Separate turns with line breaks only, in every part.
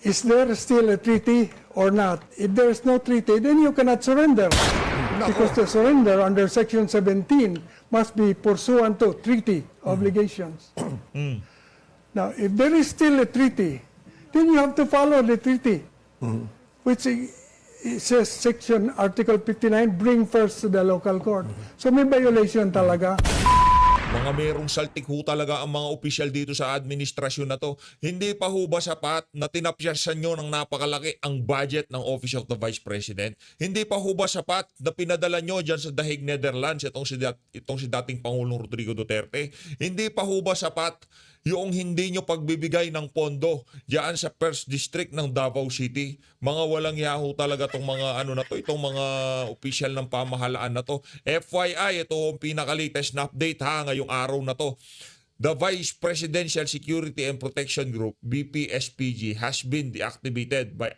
is there still a treaty or not? If there is no treaty, then you cannot surrender. Because the surrender under Section 17 must be pursuant to treaty obligations. Now, if there is still a treaty, then you have to follow the treaty, which it says Section Article 59, bring first to the local court. So may violation talaga.
Mga merong saltik ho talaga ang mga opisyal dito sa administrasyon na to. Hindi pa ho ba sapat na tinapyasan nyo ng napakalaki ang budget ng Office of the Vice President? Hindi pa ho ba sapat na pinadala nyo dyan sa The Hague, Netherlands itong si dating Pangulong Rodrigo Duterte? Hindi pa ho ba sapat yung hindi nyo pagbibigay ng pondo diyan sa First District ng Davao City? Mga walang yaho talaga tong mga ano na to, itong mga opisyal ng pamahalaan na to. FYI, ito ang pinaka-latest na update ha ngayong araw na to. The Vice Presidential Security and Protection Group, BPSPG, has been deactivated by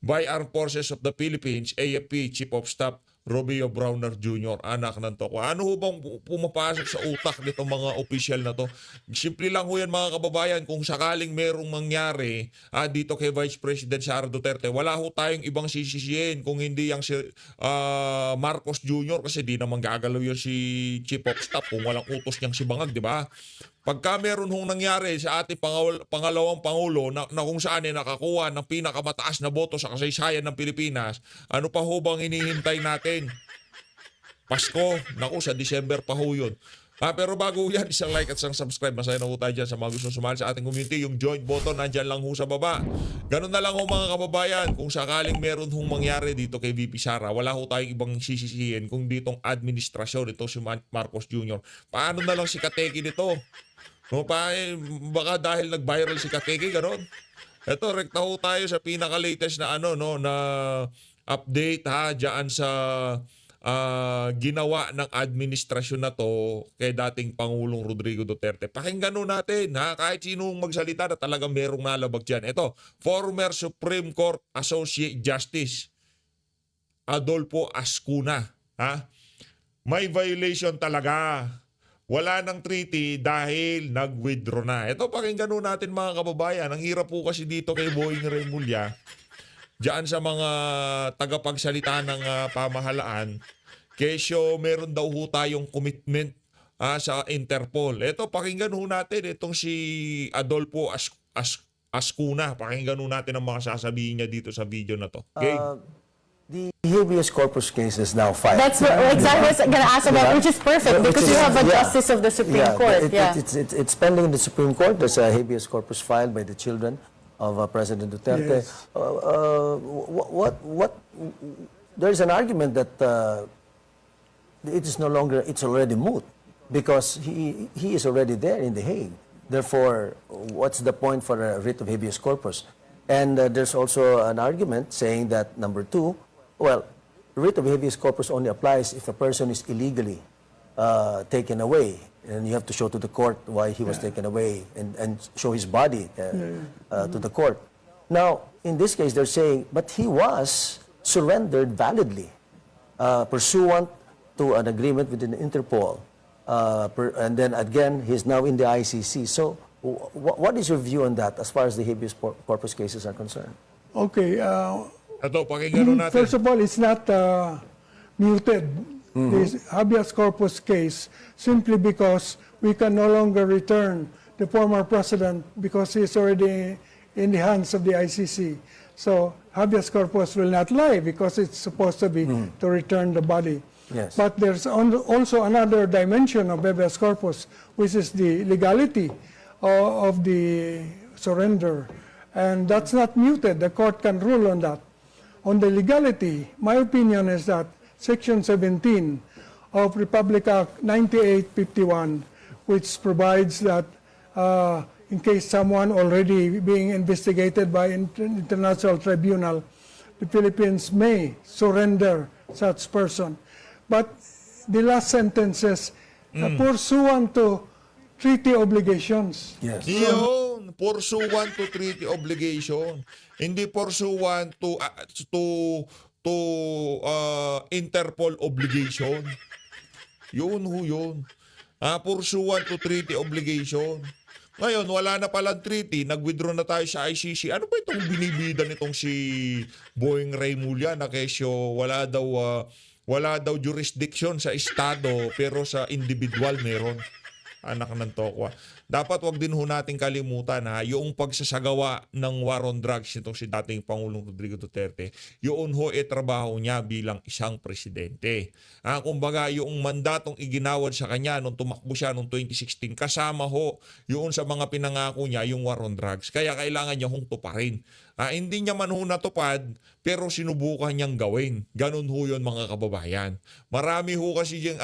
Armed Forces of the Philippines, AFP Chief of Staff Romeo Browner Jr., anak ng Toko. Ano ho bang pumapasok sa utak nitong mga opisyal na to? Simple lang ho yan mga kababayan, kung sakaling merong mangyari dito kay Vice President Sara Duterte, wala ho tayong ibang sisisihin kung hindi yung si Marcos Jr. kasi di naman gagalaw yun si Chief of Staff kung walang utos niyang si Bangag, di ba? Pagka meron hong nangyari sa ating pangalawang Pangulo na kung saan ay nakakuha ng pinakamataas na boto sa kasaysayan ng Pilipinas, ano pa ho bang hinihintay natin? Pasko, naku, sa December pa ho yun. Pero bago yan, isang like at isang subscribe. Masaya na ho tayo dyan sa mga gusto sumali sa ating community. Yung join button, nandyan lang ho sa baba. Ganun na lang ho mga kababayan. Kung sakaling meron hong mangyari dito kay VP Sara, wala ho tayong ibang sisisihin kung ditong administrasyon, ito si Marcos Jr. Paano na lang si Kateki nito? No, baka dahil nag-viral si Kateki, gano'n. Ito, rekta ho tayo sa pinaka-latest na na update ha, dyan sa ginawa ng administrasyon na to kay dating Pangulong Rodrigo Duterte. Pakinggan natin ha, kahit sinong magsalita na talagang merong nalabag dyan. Ito, former Supreme Court Associate Justice Adolfo Ascuna. Ha? May violation talaga. Wala ng treaty dahil nag-withdraw na. Ito, pakinggan natin mga kababayan. Ang hirap po kasi dito kay Boying Remulla, diyan sa mga tagapagsalita ng pamahalaan, kesyo meron daw ho tayong commitment sa Interpol. Ito, pakinggan natin itong si Adolfo Ascuna. Pakinggan natin ang mga sasabihin niya dito sa video na to. Okay?
The habeas corpus case is now filed.
That's what exactly what I was going to ask about, which is perfect because you have a justice of the Supreme Court.
It's pending in the Supreme Court. There's a habeas corpus filed by the children of President Duterte.
Yes.
There's an argument that it is no longer, it's already moot because he is already there in The Hague. Therefore, what's the point for a writ of habeas corpus? And there's also an argument saying that, number two, well, writ of habeas corpus only applies if a person is illegally taken away. And you have to show to the court why he was taken away and show his body to the court. Now, in this case, they're saying, but he was surrendered validly pursuant to an agreement within Interpol. And then again, he's now in the ICC. So what is your view on that as far as the habeas corpus cases are concerned?
Okay.
Ito, pakinggan natin.
First of all, it's not muted, this habeas corpus case, simply because we can no longer return the former president because he's already in the hands of the ICC. So habeas corpus will not lie because it's supposed to be to return the body.
Yes.
But there's also another dimension of habeas corpus, which is the legality of the surrender. And that's not muted. The court can rule on that. On the legality, my opinion is that Section 17 of Republic Act 9851, which provides that in case someone already being investigated by international tribunal, the Philippines may surrender such person. But the last sentence says, pursuant to treaty obligations.
Yes.
Yun, pursuant to treaty obligation. Hindi pursuant to Interpol obligation. Yun ho yun. Pursuant to treaty obligation. Ngayon, wala na palang treaty, nag-withdraw na tayo sa ICC. Ano ba itong binibida nitong si Boeing Reymulla na kesyo wala daw jurisdiction sa estado pero sa individual meron. Anak ng tokwa. Dapat wag din ho natin kalimutan yung pagsasagawa ng war on drugs nitong si dating Pangulong Rodrigo Duterte, yun ho trabaho niya bilang isang presidente. Kumbaga yung mandatong iginawad sa kanya nung tumakbo siya noong 2016, kasama ho yun sa mga pinangako niya yung war on drugs. Kaya kailangan niya hong tuparin. Hindi niya man ho natupad, pero sinubukan niyang gawin. Ganun ho yun mga kababayan. Marami ho kasi yung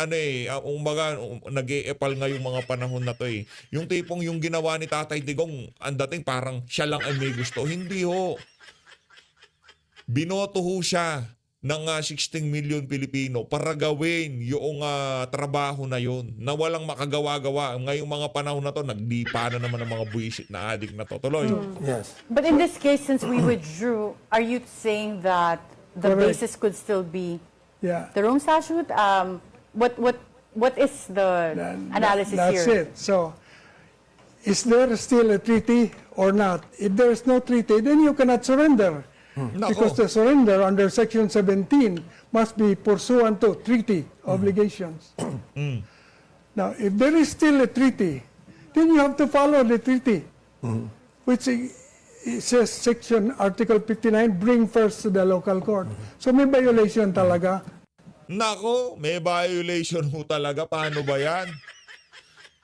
nag-e-epal ngayong mga panahon na to eh. Yung tipong yung ginawa ni Tatay Digong, ang dating parang siya lang ay may gusto. Hindi ho. Binoto ho siya ng 16 million Pilipino para gawin yung trabaho na yun na walang makagawa-gawa. Ngayong mga panahon na to, nagdipa na naman ang mga buwisit na adik na to. Tuloy.
Yes.
But in this case, since we withdrew, are you saying that the
Correct.
basis could still be
Yeah.
the Rome Statute? What is the analysis
That's
here?
it. So, is there still a treaty or not? If there is no treaty, then you cannot surrender. Because the surrender under Section 17 must be pursuant to treaty obligations. Now, if there is still a treaty, then you have to follow the treaty, which it says Section Article 59, bring first to the local court. So may violation talaga.
Nako, may violation ho talaga. Paano ba yan?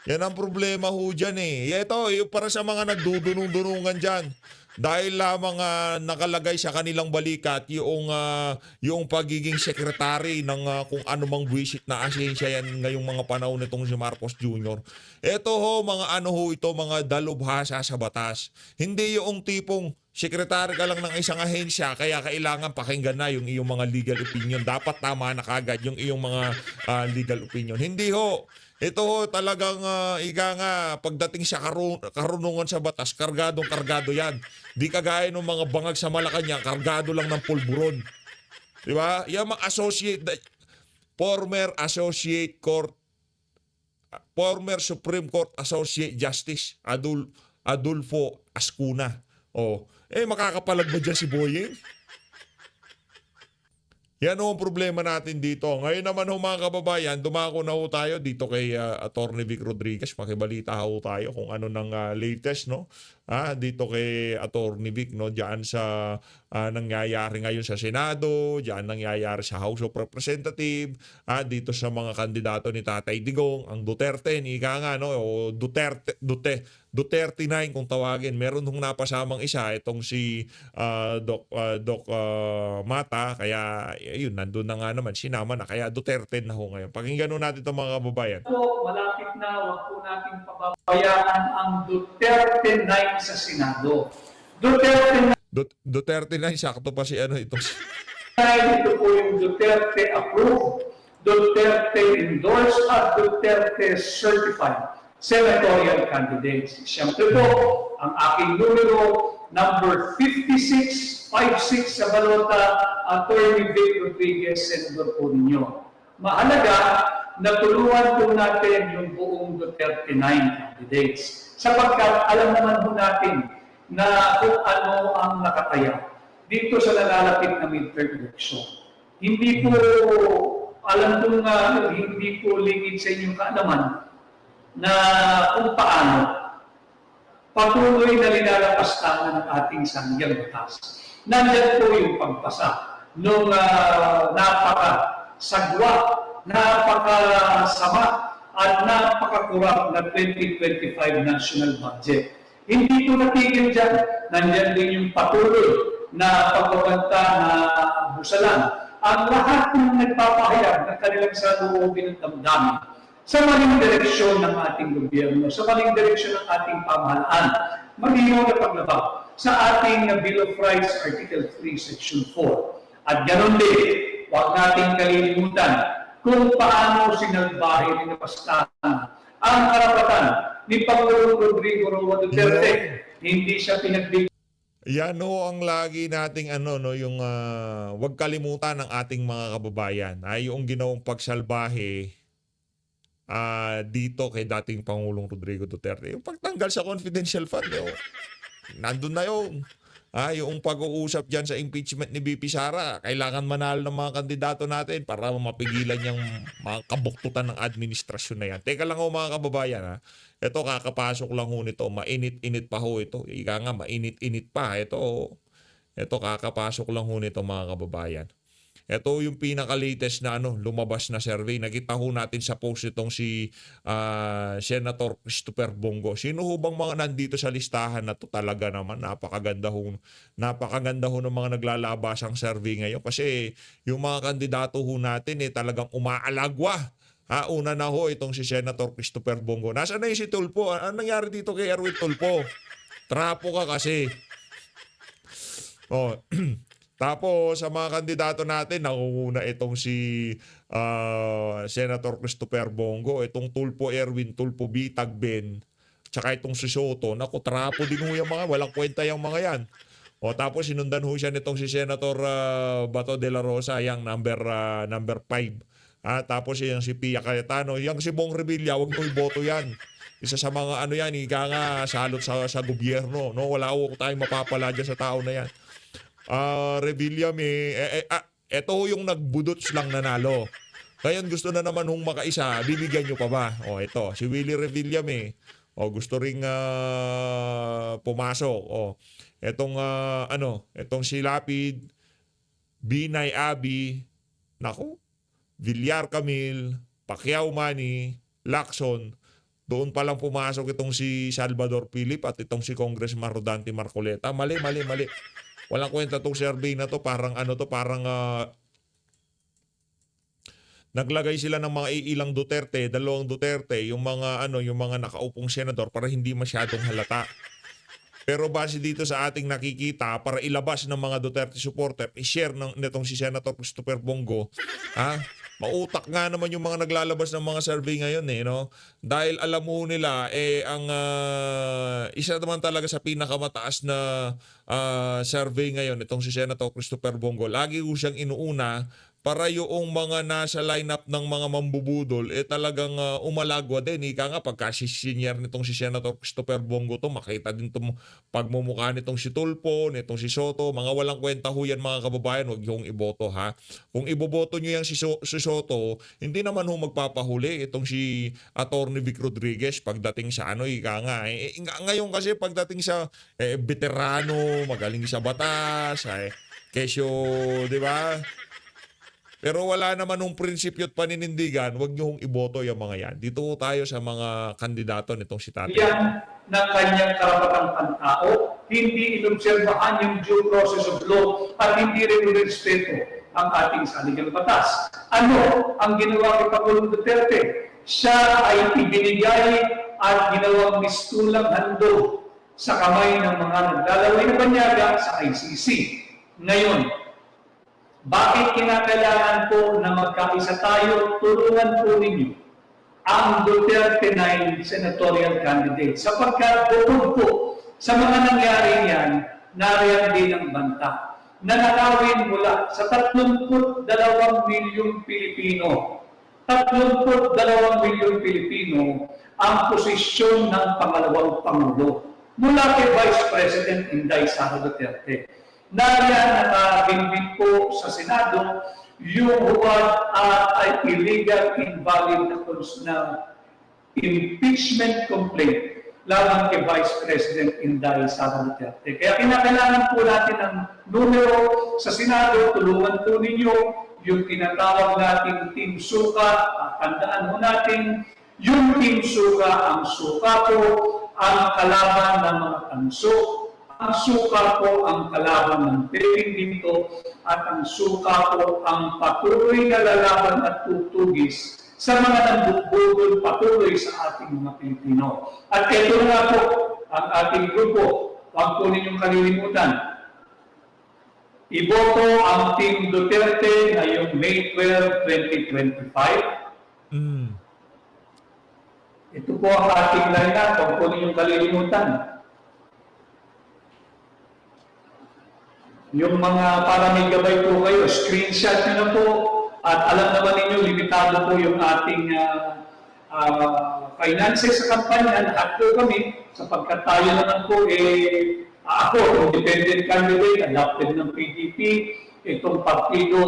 Yan ang problema ho dyan eh. Ito, para sa mga nagdudunong-dunungan dyan. Dahil lamang nakalagay sa kanilang balikat yung pagiging sekretary ng kung anumang buwisit na asensya yan ngayong mga panahon nitong si Marcos Jr. Ito ho, mga dalubhasa sa batas. Hindi yung tipong sekretary ka lang ng isang ahensya kaya kailangan pakinggan na yung iyong mga legal opinion. Dapat tama na kagad yung iyong mga legal opinion. Hindi ho. Ito ho, talagang pagdating sa karunungan sa batas, kargadong-kargado yan. Di kagaya ng mga bangag sa Malacanang, kargado lang ng pulburon. Di ba? Yung mga former Supreme Court Associate Justice Adolfo Ascuna. Makakapalag ba dyan si Boyeng? Yan ho ang problema natin dito. Ngayon naman ho mga kababayan, dumako na ho tayo dito kay Attorney Vic Rodriguez. Makibalita ho tayo kung ano ng latest, no? Dito kay Attorney Vic, no? Diyan sa nangyayari ngayon sa Senado, diyan nangyayari sa House of Representatives, dito sa mga kandidato ni Tatay Digong, ang Duterte, o Duterte 9 kung tawagin. Meron hong napasamang isa, itong si Doc Mata, kaya yun, nandun na nga naman, sinama na, kaya Duterte na ho ngayon. Pakinggan natin itong mga kababayan.
Po, malapit na, wag po natin pababayaan ang Duterte 9 sa Senado.
Duterte 9, sakto pa si ito.
Ito po yung Duterte approved, Duterte endorsed at Duterte certified senatorial candidates. Siyempre po, ang aking numero, number 5656 sa balota, Attorney Vic Rodriguez, Senador po ninyo. Mahalaga na tulungan po natin yung buong Duterte 9 candidates. Sapagkat alam naman po natin na kung ano ang nakataya dito sa nalalapit na midterm election. Hindi po, alam ko nga, hindi po lingid sa inyong kaalaman na kung paano patuloy na linalapastangan ng ating sangyang batas. Nandyan po yung pagpasa nung napakasagwa, napakasama at napakakurap na 2025 national budget. Hindi po natigil dyan. Nandyan din yung patuloy na pagbabanta na busalan. Ang lahat ng nagpapahayag ng kanilang saluobin at damdamin sa maling direksyon ng ating gobyerno, sa maling direksyon ng ating pamahalaan, malinaw na paglabag sa ating Bill of Rights, Article 3, Section 4. At ganoon din, huwag nating kalilimutan kung paano sinalbahin ni Napastahan ang karapatan ni Pangulong Rodrigo Roa Duterte. Hindi siya pinagbigyan.
Yan ho ang lagi nating yung wag kalimutan ng ating mga kababayan. Yung ginawang pagsalbahe dito kay dating Pangulong Rodrigo Duterte. Yung pagtanggal sa confidential fund, nandun na yun. Yung pag-uusap dyan sa impeachment ni BP Sara, kailangan manalo ng mga kandidato natin para mapigilan yung mga kabuktutan ng administrasyon na yan. Teka lang mga kababayan, ito kakapasok lang ho nito, mainit-init pa ho ito. Ika nga, mainit-init pa. Ito kakapasok lang ho nito mga kababayan. Ito yung pinaka-latest na lumabas na survey. Nakita ho natin sa post itong si Senator Christopher Bongo. Sino ho bang mga nandito sa listahan na to? Talaga naman napakaganda ho ng mga naglalabasang survey ngayon kasi yung mga kandidato ho natin talagang umaalagwa. Una na ho itong si Senator Christopher Bongo. Nasaan na yung si Tulfo? Ano nangyari dito kay Erwin Tulfo? Trapo ka kasi. Tapos sa mga kandidato natin, nangunguna itong si Senator Christopher Bongo, itong Tulfo Erwin, Tulfo Bitag Ben, tsaka itong si Soto. Naku, trapo din ho yung mga, walang kwenta yung mga yan. Tapos sinundan ho siya nitong si Senator Bato de la Rosa, yung number 5. Tapos yung si Pia Cayetano, yung si Bong Revilla, huwag mo iboto yan. Isa sa mga yan, ika nga salot sa gobyerno. No? Wala ko tayong mapapala dyan sa tao na yan. Revilla eto yung nagbudots lang nanalo. Ngayon gusto na naman hong makaisa, bibigyan nyo pa ba? Ito, si Willie Revilla gusto ring pumasok. Etong si Lapid, Binay Abi, Villar Camille, Pacquiao Manny, Lacson. Doon pa lang pumasok itong si Salvador Philip at itong si Congressman Rodante Marcoleta. Mali. Walang kwenta tong survey na to, parang naglagay sila ng mga ilang Duterte, dalawang Duterte, yung mga nakaupong senador para hindi masyadong halata. Pero base dito sa ating nakikita, para ilabas ng mga Duterte supporter, i-share nitong si Senator Christopher Bongo, mautak nga naman yung mga naglalabas ng mga survey ngayon dahil alam mo nila ang isa naman talaga sa pinakamataas na survey ngayon itong si Senator Christopher Bongo. Lagi ko siyang inuuna para yung mga nasa lineup ng mga mambubudol talagang umalagwa din. Ika nga pagka senior nitong si Senator Christopher Bongo makita din itong pagmumukha nitong si Tulfo, nitong si Soto, mga walang kwenta ho yan mga kababayan, huwag yung iboto Kung iboboto nyo yung si Soto, hindi naman ho magpapahuli itong si Attorney Vic Rodriguez pagdating sa ika nga. Ngayon kasi pagdating sa veterano, magaling sa batas, kesyo, di ba? Pero wala naman nung prinsipyo at paninindigan, huwag niyo hong iboto yung mga yan. Dito tayo sa mga kandidato nitong si Tatay.
Yan ng kanyang karapatang pantao, hindi inobserbahan yung due process of law at hindi rin respeto ang ating saligang batas. Ano ang ginawa kay Pangulong Duterte? Siya ay ibinigay at ginawang mistulang handog sa kamay ng mga naglalaway na banyaga sa ICC. Ngayon, bakit kinakailangan po na magkaisa tayo? Tulungan po ninyo ang Duterte 9 senatorial candidate. Sapagkat bukod po sa mga nangyari yan, nariyan din ang banta na nakawin mula sa 32 milyong Pilipino. 32 milyong Pilipino ang posisyon ng pangalawang Pangulo mula kay Vice President Inday Sara Duterte. Nariyan nakabimbing po sa Senado yung huwag at illegal invalid na impeachment complaint laban kay Vice President Inday Sara Duterte. Kaya kinakailangan po natin ng numero sa Senado, tulungan po ninyo yung tinatawag nating Team Suka. Tandaan mo natin, yung Team Suka, ang suka po, ang kalaban ng mga tanso. Ang suka po ang kalaban ng Philippine dito at ang suka po ang patuloy na lalaban at tutugis sa mga nambubudol patuloy sa ating mga Pilipino. At ito nga po ang ating grupo. Huwag po ninyong kalilimutan. Iboto ang Team Duterte ngayong May 12, 2025. Ito po ang ating lineup. Huwag po ninyong kalilimutan. Yung mga para may gabay po kayo, screenshot nyo na po at alam naman ninyo, limitado po yung ating finances sa kampanya, lahat po kami, sapagkat tayo naman po, ako, independent candidate, elected ng PDP, itong Partido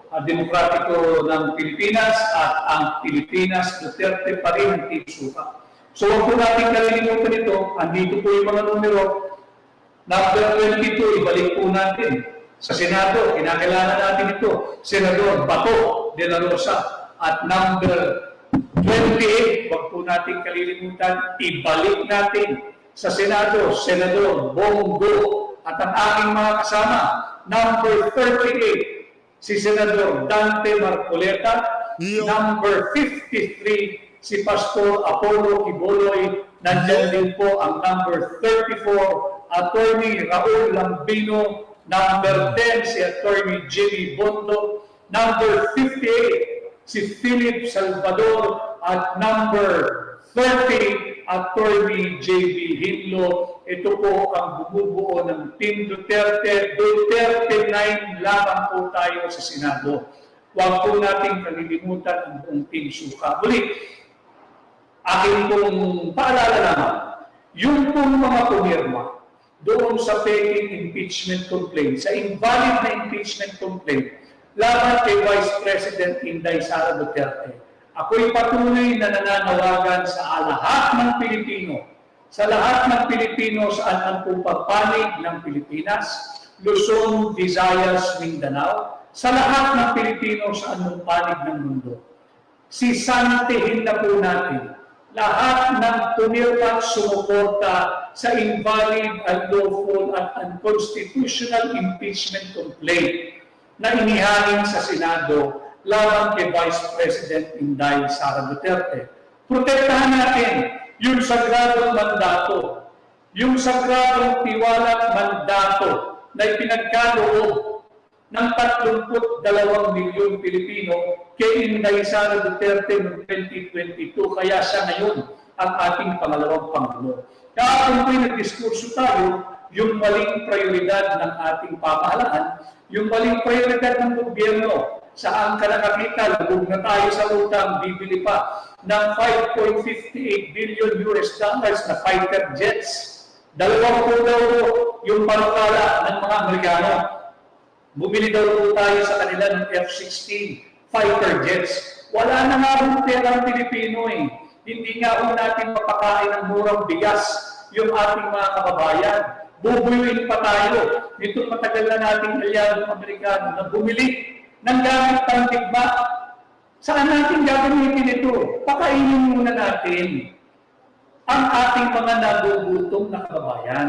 Demokratiko ng Pilipinas, at ang Pilipinas Duterte pa rin ang Team Suka. So huwag po natin kalilimutan ito, andito po yung mga numero. Number 22, ibalik po natin. Sa Senado, kinakailangan natin ito. Senador Bato de la Rosa. At number 28, huwag po natin kalilimutan, ibalik natin sa Senado, Senador Bongo. At ang aking mga kasama, number 38, si Senador Dante Marcoleta.
Yo.
Number 53, si Pastor Apollo Quiboloy. Nandiyan din po ang number 34, Attorney Raul Lambino. Number 10, si Attorney Jimmy Bondo. Number 58, si Philip Salvador. At number 30, Attorney J.B. Hinlo. Ito po ang bumubuo ng Team Duterte. Duterte 9 lamang po tayo sa Senado. Huwag po nating kalilimutan ang buong Team Suka. Muli, aking pong paalala naman, yung pong mga pumirma doon sa pending impeachment complaint, sa invalid na impeachment complaint, laban kay Vice President Inday Sara Duterte. Ako'y patuloy na nananawagan sa lahat ng Pilipino, sa lahat ng Pilipino saan ang pagpapanig ng Pilipinas, Luzon, Visayas, Mindanao, sa lahat ng Pilipino sa anong panig ng mundo. Sisantihin na po natin lahat ng pumirma sumuporta sa invalid, unlawful at unconstitutional impeachment complaint na inihangin sa Senado laban kay Vice President Inday Sara Duterte. Protektahan natin yung sagradong mandato, yung sagradong tiwalang mandato na ipinagkaloob ng 32 milyong Pilipino kay Inday Sara Duterte noong 2022. Kaya siya ngayon ang ating pangalawang Pangulo. Kahapon po'y nagdiskurso tayo, yung maling prioridad ng ating pamahalaan, yung maling prioridad ng gobyerno. Saan ka nakakita, lubog na tayo sa utang, bibili pa ng 5.58 billion US dollars na fighter jets. 2 po daw yung panukala ng mga Amerikano. Bumili daw po tayo sa kanila ng F-16 fighter jets. Wala na nga rin pera ang Pilipino eh. Hindi nga po natin mapakain ng murang bigas yung ating mga kababayan. Bubuyuin pa tayo. Itong matagal na nating aliadong Amerikano na bumili ng gamit pandigma. Saan natin gagamitin ito? Pakainin muna natin ang ating mga nagugutom na kababayan.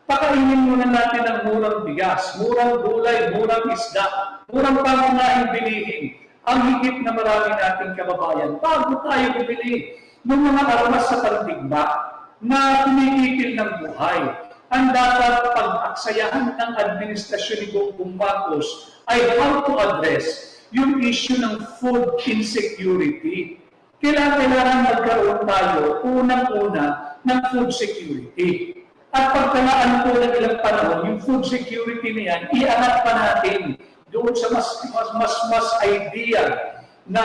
Pakainin muna natin ang murang bigas, murang gulay, murang isda, murang pangunahing bilihin ang higit na marami nating kababayan bago tayo bumili ng mga armas sa pandigma na tumitigil ng buhay. Ang dapat pag-aksayahan ng administrasyon ni Bongbong Marcos ay how to address yung issue ng food insecurity. Kailangan magkaroon tayo unang-una ng food security. At pagkalaan po ng ilang panahon, yung food security na yan, iangat pa natin doon sa mas ideal na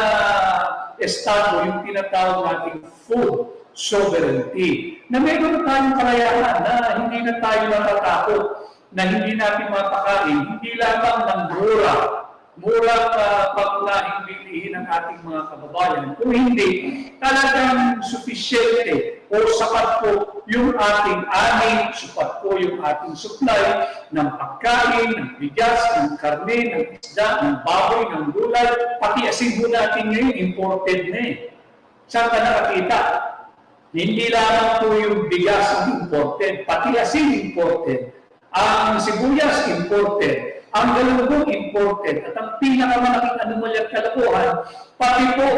estado, yung tinatawag nating food sovereignty. Na meron tayong kalayahan na hindi na tayo natatakot, na hindi natin mapakain, hindi lamang ng murang pangunahing bilihin ng ating mga kababayan. Kung hindi, talagang sufisyente o sapat po yung ating ani, sapat po yung ating supply ng pagkain, ng bigas, ng karne, ng isda, ng baboy, ng gulay, pati asin po natin ngayon, imported na eh. Saan ka nakakita? Hindi lamang po yung bigas ang imported, pati asin imported. Ang sibuyas imported, ang galunggong imported, at ang pinakamalaking anomalya at kalokohan, pati po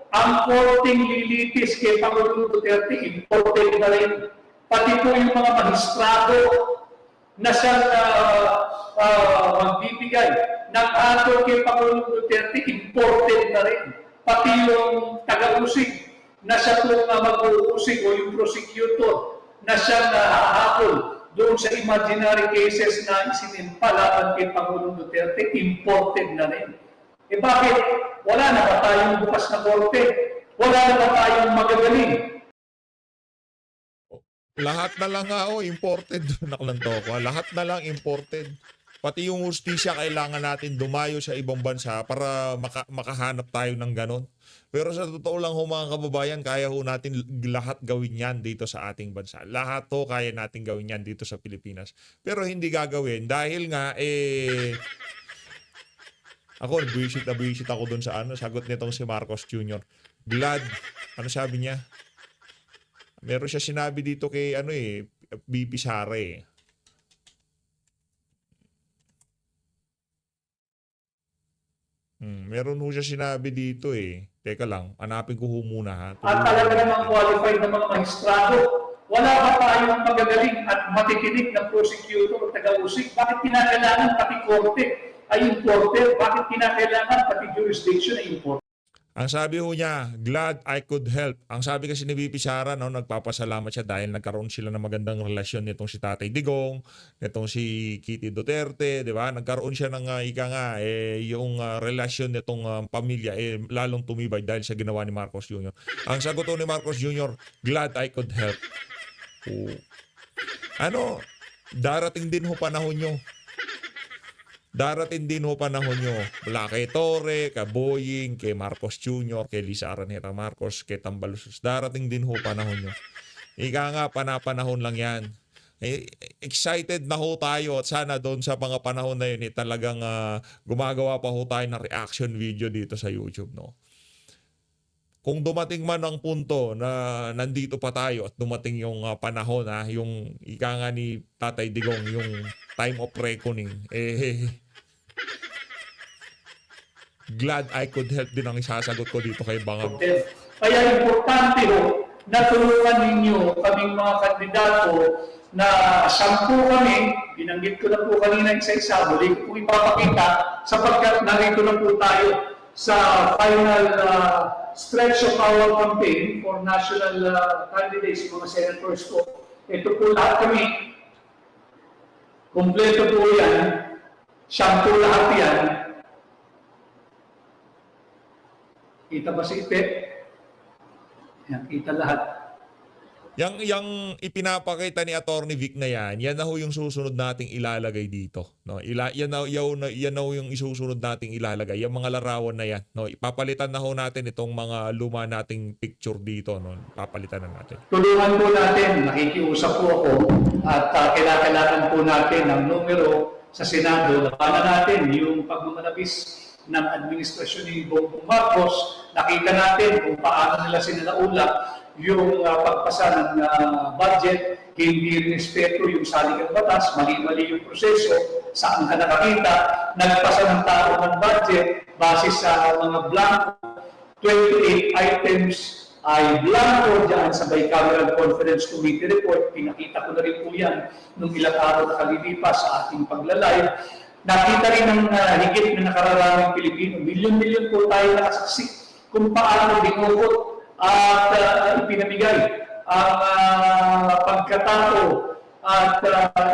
ang korteng lilitis kay Pangulong Duterte, imported na rin. Pati po yung mga magistrado na siyang magbibigay ng ato kay Pangulong Duterte, imported na rin. Pati yung taga-usig na siya po mag-uusig o yung prosecutor na siyang hahakol doon sa imaginary cases na isinimpa laban kay Pangulong Duterte, imported na rin. Eh bakit? Wala na ba tayong bukas na korte? Wala na ba tayong magagaling?
Lahat na lang nga, imported. Naklanto ko. Lahat na lang imported. Pati yung hustisya, kailangan natin dumayo sa ibang bansa para makahanap tayo ng ganon. Pero sa totoo lang mga kababayan, kaya ho natin lahat gawin yan dito sa ating bansa. Lahat ho kaya natin gawin yan dito sa Pilipinas. Pero hindi gagawin dahil nga, ako, buwisit ako dun sa sagot nitong si Marcos Jr. Glad, ano sabi niya? Meron siya sinabi dito kay BP Sara eh. Meron ho siya sinabi dito eh. Teka lang, hanapin ko ho muna ha.
At talaga namang qualified na mga maestrado. Wala ba tayong magagaling at matitinig na prosecutor o taga-usig? Bakit kinakailangan pati korte ay importer? Bakit kinakailangan pati jurisdiction ay importer?
Ang sabi ho niya, glad I could help. Ang sabi kasi ni VP Sara, nagpapasalamat siya dahil nagkaroon sila ng magandang relasyon nitong si Tatay Digong, nitong si Kitty Duterte, di ba? Nagkaroon siya ng yung relasyon nitong pamilya lalong tumibay dahil sa ginawa ni Marcos Jr. Ang sagot ho ni Marcos Jr., glad I could help. Darating din ho panahon nyo. Darating din ho panahon nyo. Wala kay Torre, kay Boying, kay Marcos Jr., kay Lisa Araneta Marcos, kay Tambalusos. Darating din ho panahon nyo. Ika nga, panapanahon lang yan. Excited na ho tayo at sana doon sa mga panahon na yun talagang gumagawa pa ho tayo ng reaction video dito sa YouTube. No? Kung dumating man ang punto na nandito pa tayo at dumating yung panahon, yung ika nga ni Tatay Digong, yung time of reckoning, glad I could help din ang isasagot ko dito kay Bangag.
Kaya importante ho na tulungan ninyo kaming mga kandidato na 10 kami, binanggit ko na po kanina isa-isa, muli ko po ipapakita sapagkat narito na po tayo sa final stretch of our campaign for national candidates, mga senators ko. Ito po lahat kami, kompleto po yan, 10 lahat yan. Kita ba si Ipe? Yan, kita lahat.
Yang ipinapakita ni Attorney Vic na yan na ho yung susunod nating ilalagay dito. No? Yan na ho yung isusunod nating ilalagay. Yung mga larawan na yan. No? Ipapalitan na ho natin itong mga luma nating picture dito. No? Papalitan na natin.
Tulungan po natin, nakikiusap po ako at kailangan po natin ang numero sa Senado. Labanan natin yung pagmamalabis ng administrasyon ni Bongbong Marcos. Nakita natin kung paano nila sinalaula yung pagpasa ng budget, hindi respeto yung saligang batas, mali-mali yung proseso, saan ka nakakita, nagpasa ng tao ng budget base sa mga blanco, 28 items ay blanco dyan sa Bicameral Conference Committee report. Pinakita ko na rin po yan nung ilang araw na kalilipas sa ating paglalay. Nakita rin ng higit na nakararaming Pilipino, milyon-milyon po tayo nakasaksi kung paano dinukot at ipinamigay ang pagkatato at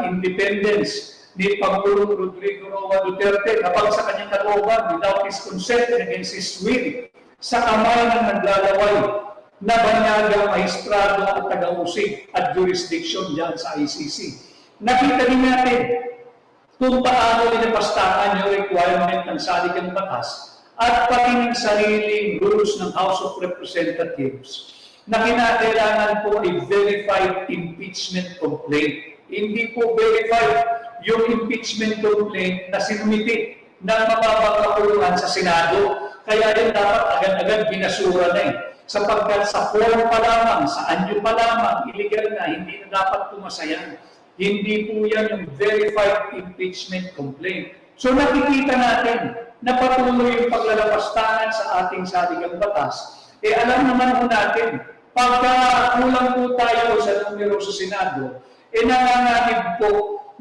independence ni Pangulong Rodrigo Roa Duterte kapag sa kanyang kalooban without his consent and against his will sa kamay ng naglalaway na banyagang maestrado at taga-usig at jurisdiction dyan sa ICC. Nakita din natin kung paano ninapastakan yung requirement ng saligang batas at pati ng sariling rules ng House of Representatives na kinakailangan po ay verified impeachment complaint. Hindi po verified yung impeachment complaint na sinumiti ng mapapagkakuluan sa Senado. Kaya yun dapat agad-agad binasura na sapagkat sa form pa lamang, sa anyo pa lamang, illegal na, hindi na dapat pumasayan. Hindi po yan yung verified impeachment complaint. So nakikita natin na patuloy yung paglalapastangan sa ating saligang batas. Alam naman po natin, pagka kulang po tayo sa numero sa Senado, nanganganib po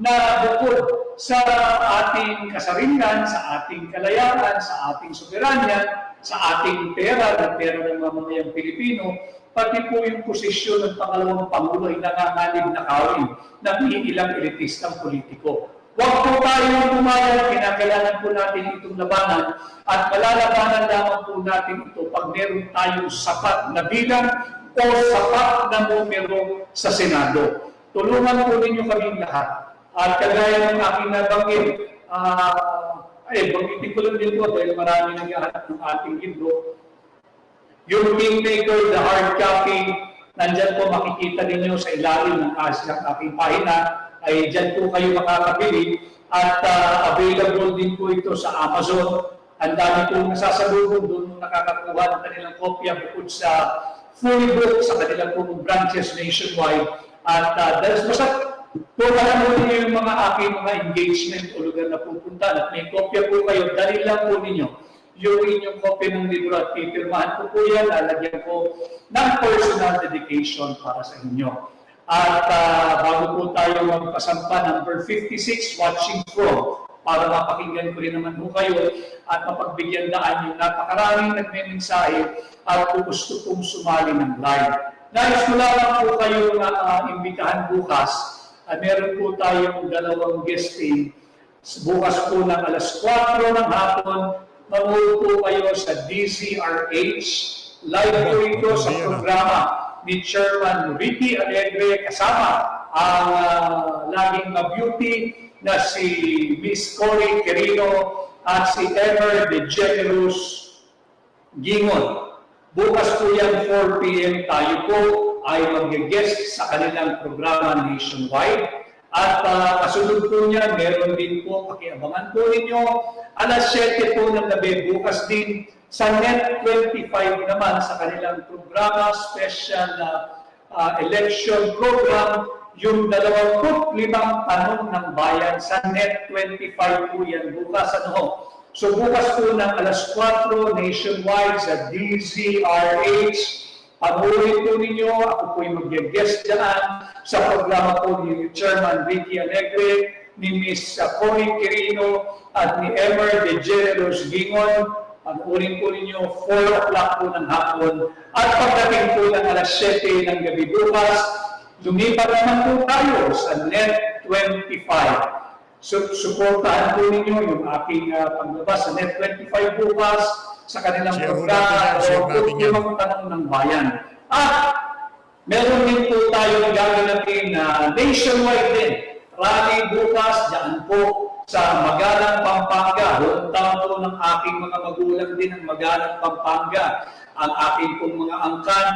na bukod sa ating kasaringan, sa ating kalayaan, sa ating soberanya, sa ating pera, ng pera ng mamamayang Pilipino, pati po yung posisyon ng pangalawang Pangulo ay nanganganib na kawin ng ilang elitistang politiko. Huwag po tayo mamamayan, kinakailangan po natin itong labanan at malalabanan lamang po natin ito pag meron tayong sapat na bilang o sapat na numero sa Senado. Tulungan po ninyo kaming lahat. At kagaya ng aking nabanggit, banggitin ko lang din po dahil marami naghahanap ng ating libro. Yung Kingmaker, the hard copy, nandyan po makikita ninyo sa ilalim ng aking pahina, ay dyan po kayo makakabili at available din po ito sa Amazon. Ang dami po nasasalubong doon nakakakuha ng kanilang kopya bukod sa full book sa kanilang po branches nationwide. At basta kung alam mo ninyo yung mga aking mga engagement o lugar na pupunta at may kopya po kayo, dali lang po ninyo yung inyong kopya ng libro at pipirmahan ko po yan, lalagyan ko ng personal dedication para sa inyo. At bago po tayo magpasampa, number 56, Watching From, para mapakinggan ko rin naman po kayo at mapagbigyan daan yung napakaraming nagme-mensahe at gusto pong sumali ng live. Nais ko lamang po kayo na imbitahan bukas at meron po tayong dalawang guesting. Bukas po ng alas 4 ng hapon, manood po kayo sa DZRH. Live po ito sa programa ni Chairman Ricky Alegre kasama ang laging ma-beauty na si Miss Cory Quirino at si Emer De Generous Gingon. Bukas po yan, 4 p.m. tayo po ay mag-guest sa kanilang programa nationwide. At kasunod po niya, meron din po, pakiabangan po ninyo, alas 7 po ng gabi, bukas din sa Net 25 naman sa kanilang programa, special election program, yung 25 tanong ng bayan sa Net 25 po yan bukas. So bukas po ng alas 4 nationwide sa DZRH. Panoorin po ninyo, ako po yung mag-guest dyan sa programa po ni Chairman Ricky Alegre, ni Miss Cory Quirino at ni Emer De Generous Gingon. Panoorin po ninyo 4 o'clock po ng hapon at pagdating po ng alas 7 ng gabi bukas, lumipat naman po tayo sa Net 25. Suportahan po ninyo yung aking paglabas sa Net 25 bukas sa kanilang programa o yung tanong ng bayan. At meron din po tayo gaganapin na nationwide din. Rally bukas dyan po sa Magalang, Pampanga. Hometown po ng aking mga magulang din ang Magalang, Pampanga. Ang aking pong mga angkan,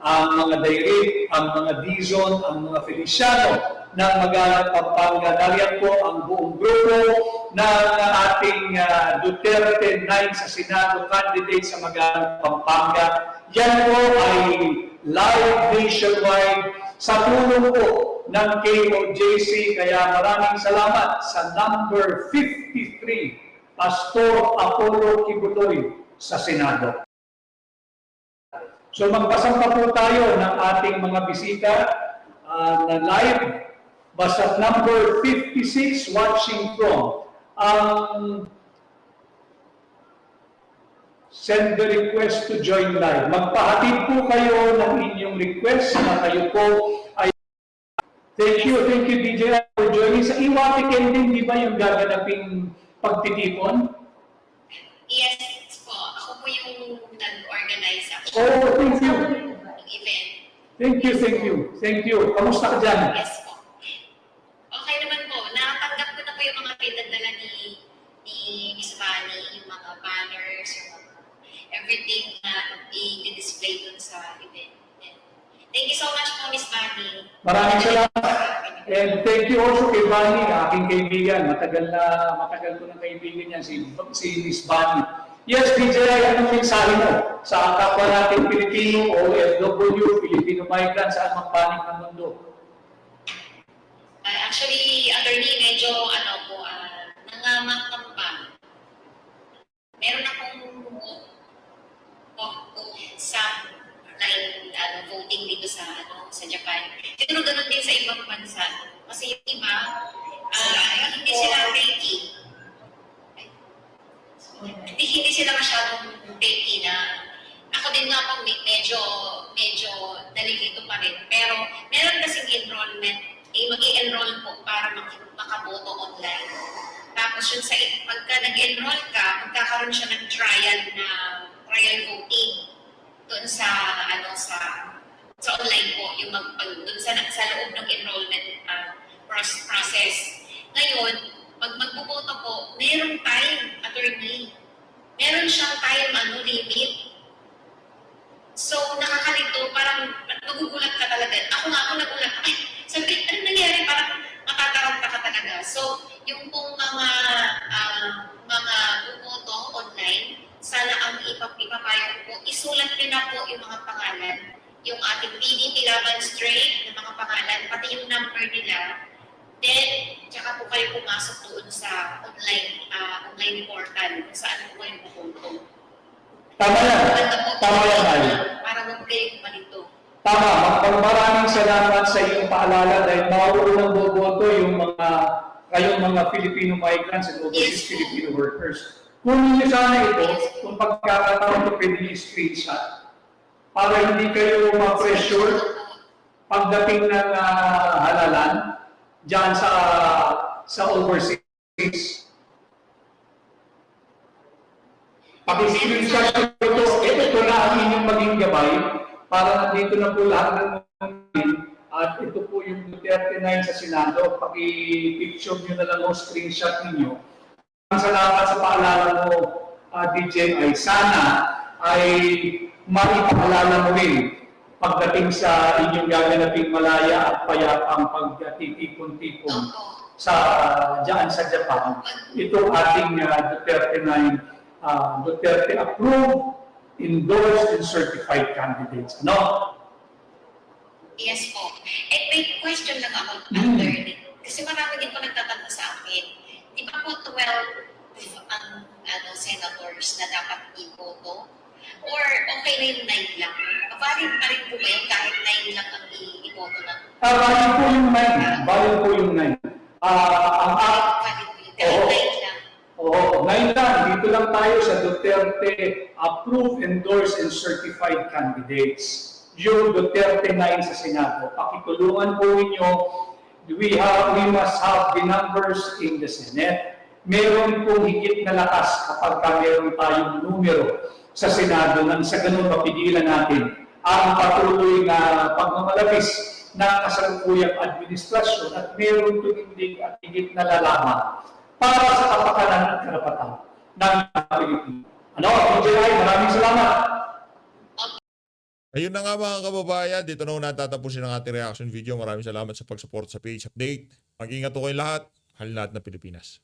ang mga Dairit, ang mga Dizon, ang mga Feliciano ng Magalang, Pampanga. Dahil po ang buong grupo ng ating Duterte 9 sa Senado candidate sa Magalang, Pampanga. Yan po ay live nationwide sa tulong po ng KOJC. Kaya maraming salamat sa number 53, Pastor Apollo Kibuloy sa Senado. So magpasampa po tayo ng ating mga bisita na live. Basta number 56, Watching From. Send the request to join live. Magpahatid po kayo ng inyong request na kayo po ay... Thank you DJ for joining. Sa Iwapiken din, di ba yung gaganaping pagtitipon?
Yes po. Ako po yung nag-organize ako.
Oh, thank you.
Ng event.
Thank you. Kamusta ka dyan?
Yes po. Okay naman po. Natanggap ko na po yung mga pinadala ni Miss Bunny, yung mga banners, yung mga everything na i-display dun sa event. And thank you so much po, Miss Bunny.
Maraming salamat. And thank you also kay Bunny, aking kaibigan. Matagal ko ng kaibigan yan, si Miss Bunny. Yes, DJ, anong mensahe mo sa kapwa nating Pilipino o OFW, Filipino migrant sa anumang panig ng mundo?
Actually, attorney, medyo nangamangkam pa. Meron akong sa voting dito sa Japan. Pero ganun din sa ibang bansa. Kasi yung iba, hindi sila reiki. Hindi sila masyadong reiki na ako din nga po medyo nalilito pa rin. Pero meron kasing enrollment, mag-i-enroll po para makaboto online. Tapos yun sa pagka nag-enroll ka, magkakaroon siya ng trial voting doon sa sa online po, yung doon sa loob ng enrollment process. Ngayon, pag magboboto po, merong time, attorney. Meron siyang time limit. So, nakakalito, parang magugulat ka talaga. Ako nagulat. Ay, sabi, ano nangyari? Parang matataranta ka talaga. So, yung pong mga bumoto online, sana ang ipapayo po, isulat rin na po yung mga pangalan, yung ating PDP Laban Straight na mga pangalan, pati yung number nila. Then, tsaka po kayo pumasok doon sa online portal kung saan po kayo bumoto.
Tama yan. Tama yan, Ay.
Para huwag kayo malito.
Tama. Maraming salamat sa iyong paalala dahil mauunang boboto kayong mga Filipino migrants and overseas
Yes.
Filipino workers. Kunin niyo sana ito, kung pagkakataon ito pwede niyo screenshot para hindi kayo ma-pressure pagdating ng halalan dyan sa overseas. Pag-screenshot ito na ang inyong maging gabay para nandito na po lahat ng mga at ito po yung Duterte 9 sa Senado. Paki-picture nyo na lang o screenshot ninyo. Ang salamat sa paalala mo, DJ, ay sana ay maipaalala mo rin pagdating sa inyong gaganaping malaya at payapang pagtitipon-tipon dyan sa Japan. Ito ating Duterte 9, Duterte approved, endorsed, and certified candidates. Ano?
Yes po. May question lang ako, attorney. Kasi marami din po nagtatanong sa akin. Di ba po 12 ang senators na dapat iboto? Or okay na yung 9 lang? Valid pa rin po ba yun kahit 9 lang ang iboto na?
Valid po yung 9. Valid po yung 9.
Valid po yun kahit 9 lang.
Oo, 9 lang. Dito lang tayo sa Duterte approved, endorsed, and certified candidates. Yung Duterte 9 sa Senado. Pakitulungan po ninyo, we must have the numbers in the Senate. Meron pong higit na lakas kapag meron tayong numero sa Senado nang sa ganun mapigilan natin ang patuloy na pagmamalabis ng kasalukuyang administrasyon at meron tumindig at higit na lalaman para sa kapakanan at karapatan ng Pilipino. DJ, maraming salamat.
Ayun na nga mga kababayan, dito na natatapusin ang ating reaction video. Maraming salamat sa pag-support sa PH Update. Mag-ingat po kayo lahat. Mahal natin na Pilipinas.